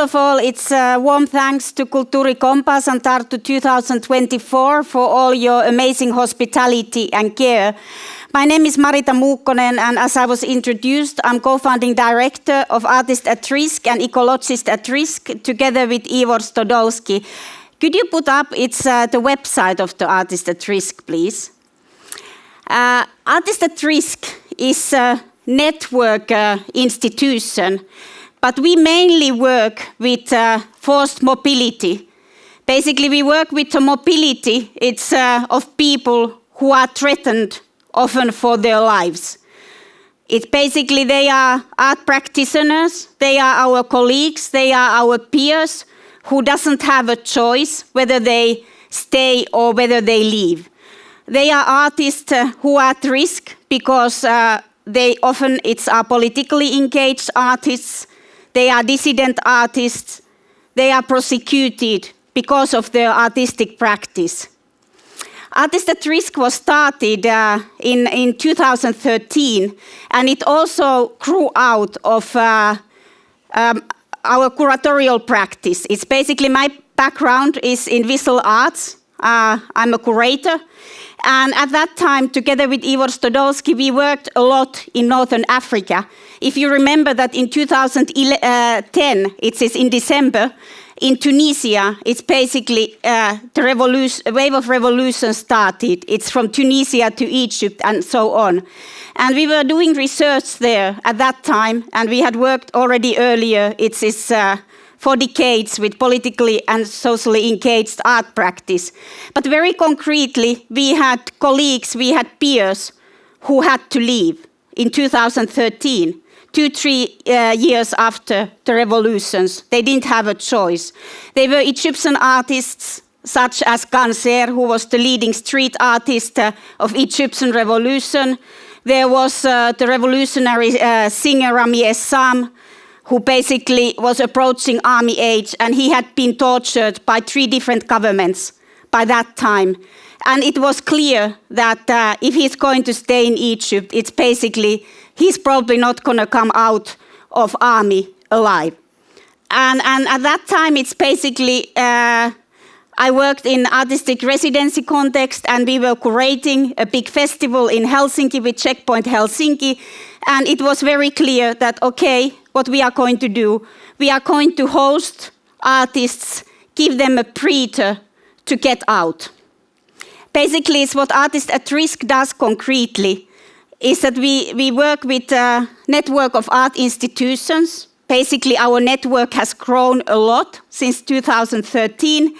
of all, it's warm thanks to Kulttuuri Kompass and Tartu 2024 for all your amazing hospitality and care. My name is Marita Muukkonen, and as I was introduced, I'm co-founding director of Artists at Risk and Ecologists at Risk, together with Ivor Stodolski. Could you put up the website of the Artists at Risk, please? Artists at Risk is a network institution, but we mainly work with forced mobility. Basically, we work with the mobility of people who are threatened often for their lives. It's basically they are art practitioners, they are our colleagues, they are our peers who doesn't have a choice whether they stay or whether they leave. They are artists who are at risk because they often are politically engaged artists. They are dissident artists. They are prosecuted because of their artistic practice. Artists at Risk was started in 2013, and it also grew out of our curatorial practice. It's basically my background is in visual arts. I'm a curator. And at that time, together with Ivor Stodolski, we worked a lot in Northern Africa. If you remember that in 2010, it says in December, in Tunisia, it's basically the wave of revolution started. It's from Tunisia to Egypt and so on. And we were doing research there at that time, and we had worked already earlier. For decades with politically and socially engaged art practice. But very concretely, we had colleagues, we had peers who had to leave in 2013, 2-3 years after the revolutions. They didn't have a choice. They were Egyptian artists such as Ganser, who was the leading street artist of Egyptian revolution. There was the revolutionary singer Rami Essam, who basically was approaching army age, and he had been tortured by 3 different governments by that time. And it was clear that if he's going to stay in Egypt, it's basically, he's probably not going to come out of army alive. And at that time, it's basically, I worked in artistic residency context, and we were curating a big festival in Helsinki with Checkpoint Helsinki. And it was very clear that, okay, what we are going to do, we are going to host artists, give them a breather to get out. Basically, it's what Artists at Risk does concretely, is that we work with a network of art institutions. Basically, our network has grown a lot since 2013,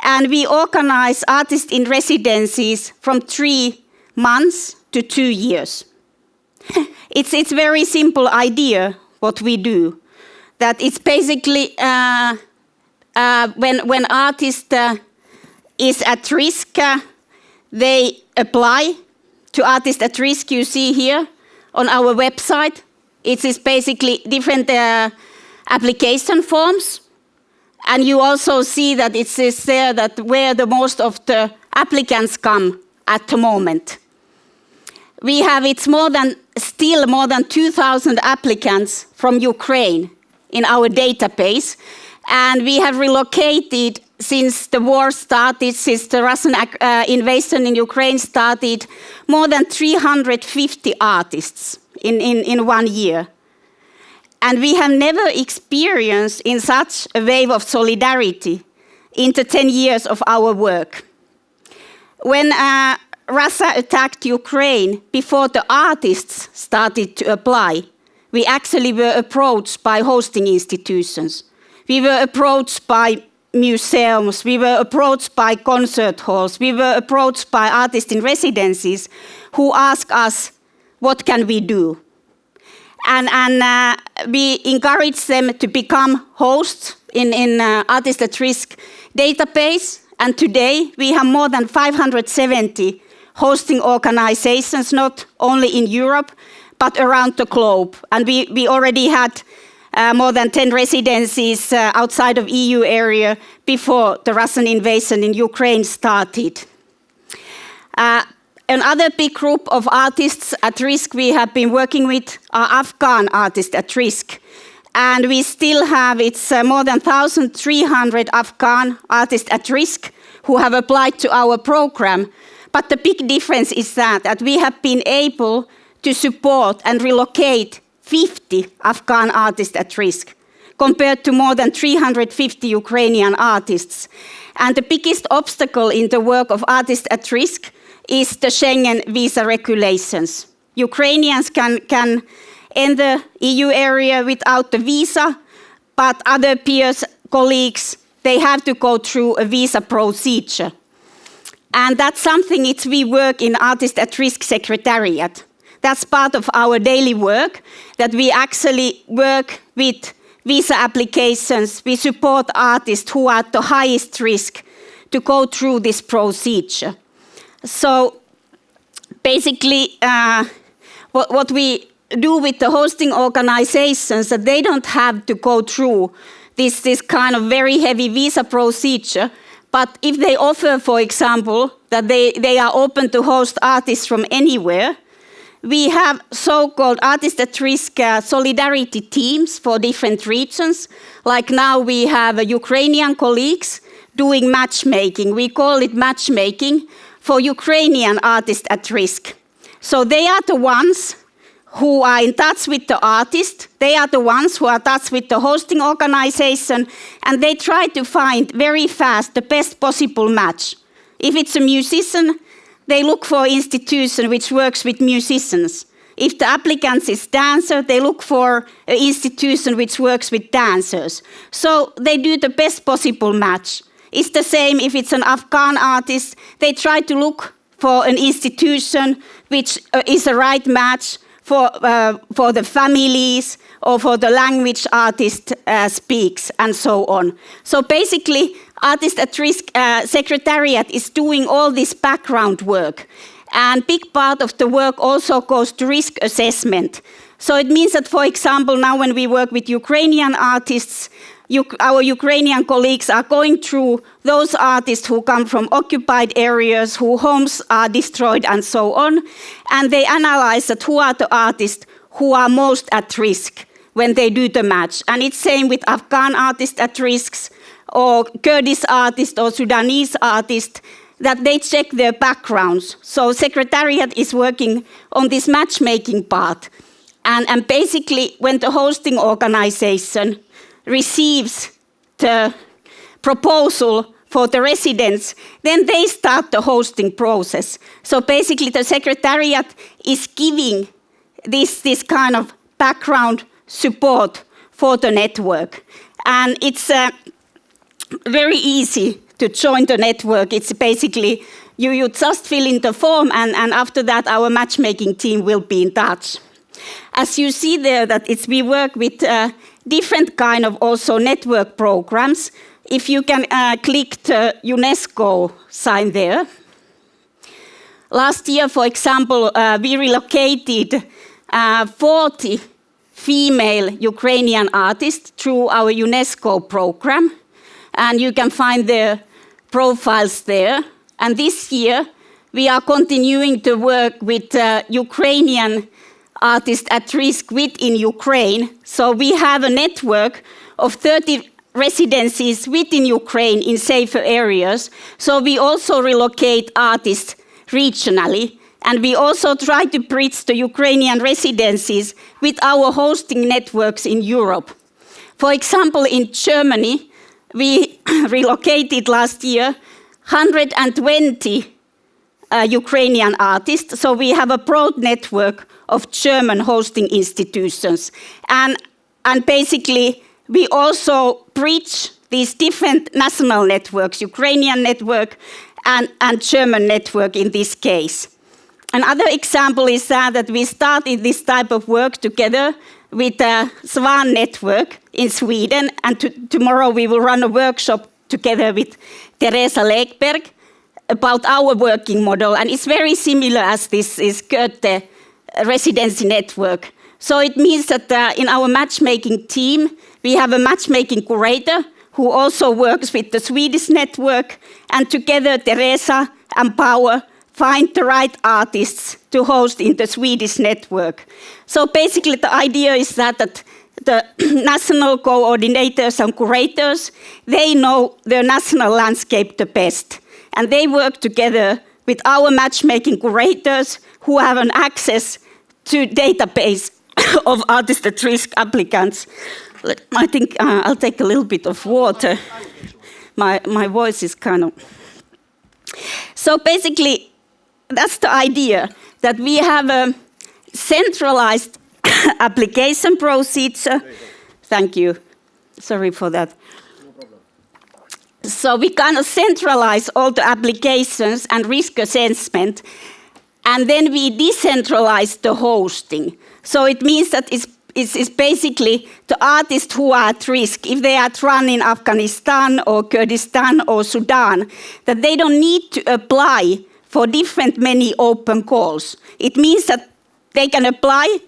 and we organize artists in residencies from 3 months to 2 years. It's a very simple idea what we do. That it's basically when artist is at risk, they apply to Artists at Risk. You see here on our website. It is basically different application forms. And you also see that it says there that where the most of the applicants come at the moment. We have, still more than 2,000 applicants from Ukraine in our database. And we have relocated since the war started, since the Russian invasion in Ukraine started, more than 350 artists in 1 year. And we have never experienced in such a wave of solidarity in the 10 years of our work. When Russia attacked Ukraine, before the artists started to apply, we actually were approached by hosting institutions. We were approached by museums, we were approached by concert halls, we were approached by artists in residencies who asked us, what can we do? And we encourage them to become hosts in Artists at Risk database. And today we have more than 570 hosting organizations, not only in Europe, but around the globe. And we already had more than 10 residencies outside of EU area before the Russian invasion in Ukraine started. Another big group of artists at risk we have been working with are Afghan artists at risk. And we still have, it's more than 1,300 Afghan artists at risk who have applied to our program. But the big difference is that we have been able to support and relocate 50 Afghan artists at risk, compared to more than 350 Ukrainian artists. And the biggest obstacle in the work of artists at risk is the Schengen visa regulations. Ukrainians can enter EU area without the visa, but other peers, colleagues, they have to go through a visa procedure. And that's something we work in Artist at Risk Secretariat. That's part of our daily work, that we actually work with visa applications. We support artists who are at the highest risk to go through this procedure. So basically, what we do with the hosting organizations, that they don't have to go through this kind of very heavy visa procedure. But if they offer, for example, that they are open to host artists from anywhere, we have so-called artist at risk solidarity teams for different regions. Like now we have Ukrainian colleagues doing matchmaking. We call it matchmaking for Ukrainian artists at risk. So they are the ones who are in touch with the artist. They are the ones who are in touch with the hosting organization, and they try to find very fast the best possible match. If it's a musician, they look for an institution which works with musicians. If the applicant is dancer, they look for an institution which works with dancers. So they do the best possible match. It's the same if it's an Afghan artist. They try to look for an institution which is a right match for the families or for the language artist speaks, and so on. So basically, Artist at Risk Secretariat is doing all this background work. And big part of the work also goes to risk assessment. So it means that, for example, now when we work with Ukrainian artists, our Ukrainian colleagues are going through those artists who come from occupied areas, whose homes are destroyed, and so on. And they analyze that who are the artists who are most at risk when they do the match. And it's same with Afghan artists at risks, or Kurdish artists, or Sudanese artists, that they check their backgrounds. So Secretariat is working on this matchmaking part. And basically, when the hosting organization receives the proposal for the residents, then they start the hosting process. So basically, the Secretariat is giving this kind of background support for the network. And it's very easy to join the network. It's basically, you just fill in the form, and after that, our matchmaking team will be in touch. As you see there, that we work with different kind of also network programs. If you can click the UNESCO sign there. Last year, for example, we relocated 40 female Ukrainian artists through our UNESCO program. And you can find their profiles there. And this year, we are continuing to work with Ukrainian artists at risk within Ukraine. So we have a network of 30 residencies within Ukraine in safer areas. So we also relocate artists regionally. And we also try to bridge the Ukrainian residencies with our hosting networks in Europe. For example, in Germany, we relocated last year 120 Ukrainian artists. So we have a broad network of German hosting institutions. And basically, we also bridge these different national networks, Ukrainian network and German network in this case. Another example is that we started this type of work together with the Swan network in Sweden, and tomorrow we will run a workshop together with Teresa Lekberg about our working model, and it's very similar as this is Goethe residency network. So it means that in our matchmaking team, we have a matchmaking curator who also works with the Swedish network, and together Teresa and Power find the right artists to host in the Swedish network. So basically the idea is that the national coordinators and curators, they know the national landscape the best. And they work together with our matchmaking curators who have an access to database of artist at risk applicants. I think I'll take a little bit of water. My voice is kind of... So basically, that's the idea, that we have a centralized application procedure. Thank you. Sorry for that. No problem. So we kind of centralize all the applications and risk assessment, and then we decentralize the hosting. So it means that it's basically the artists who are at risk, if they are run in Afghanistan or Kurdistan or Sudan, that they don't need to apply for different many open calls. It means that they can apply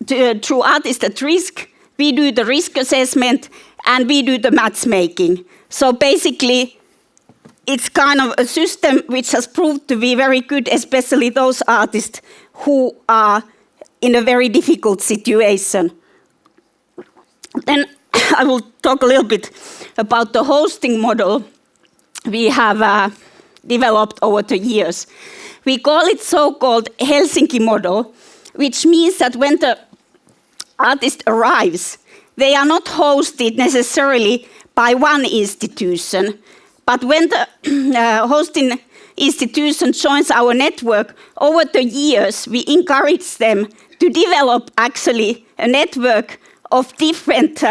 through artists at risk. We do the risk assessment and we do the matchmaking. So basically, it's kind of a system which has proved to be very good, especially those artists who are in a very difficult situation. Then I will talk a little bit about the hosting model we have developed over the years. We call it so-called Helsinki model, which means that when the artist arrives, they are not hosted necessarily by one institution, but when the hosting institution joins our network, over the years, we encourage them to develop actually a network of different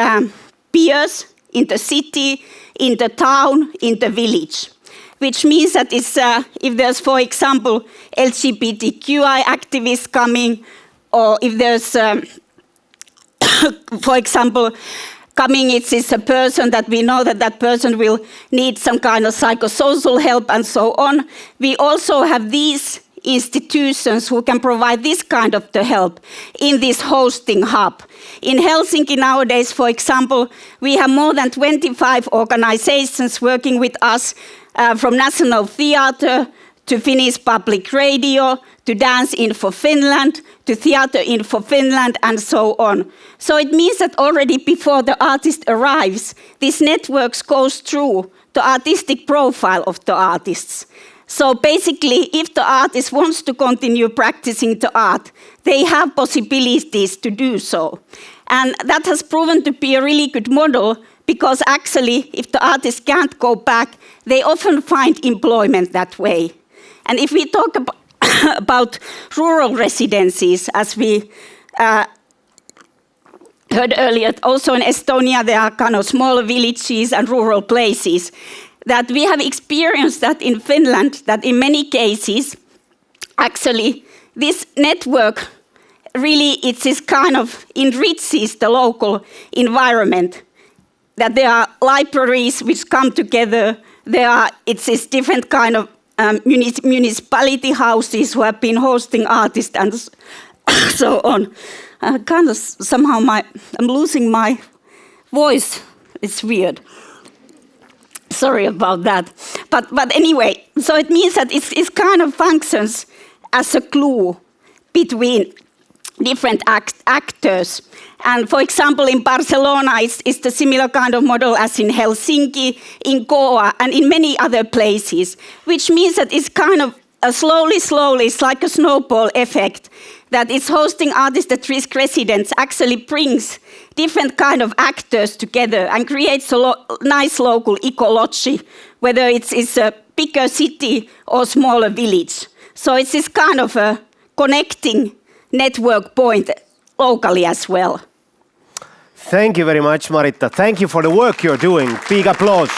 peers in the city, in the town, in the village. Which means that it's, if there's, for example, LGBTQI activists coming, or if there's, for example, coming, it's a person that we know that that person will need some kind of psychosocial help and so on. We also have these institutions who can provide this kind of the help in this hosting hub. In Helsinki nowadays, for example, we have more than 25 organizations working with us, from National Theatre to Finnish Public Radio, to Dance Info Finland, to Theatre Info Finland, and so on. So it means that already before the artist arrives, this network goes through the artistic profile of the artists. So basically, if the artist wants to continue practicing the art, they have possibilities to do so. And that has proven to be a really good model, because actually, if the artist can't go back, they often find employment that way. And if we talk about rural residencies, as we heard earlier, also in Estonia, there are kind of small villages and rural places, that we have experienced that in Finland, that in many cases, actually, this network really, it's kind of enriches the local environment. That there are libraries which come together, it's different kind of municipality houses who have been hosting artists and so on. Kind of somehow I'm losing my voice. It's weird. Sorry about that. But anyway, so it means that it's kind of functions as a glue between different actors. And for example, in Barcelona, it's the similar kind of model as in Helsinki, in Goa, and in many other places, which means that it's kind of slowly, it's like a snowball effect, that it's hosting artists at risk residents actually brings different kind of actors together and creates a nice local ecology, whether it's a bigger city or smaller village. So it's this kind of a connecting network point locally as well. Thank you very much, Marita. Thank you for the work you're doing. Big applause.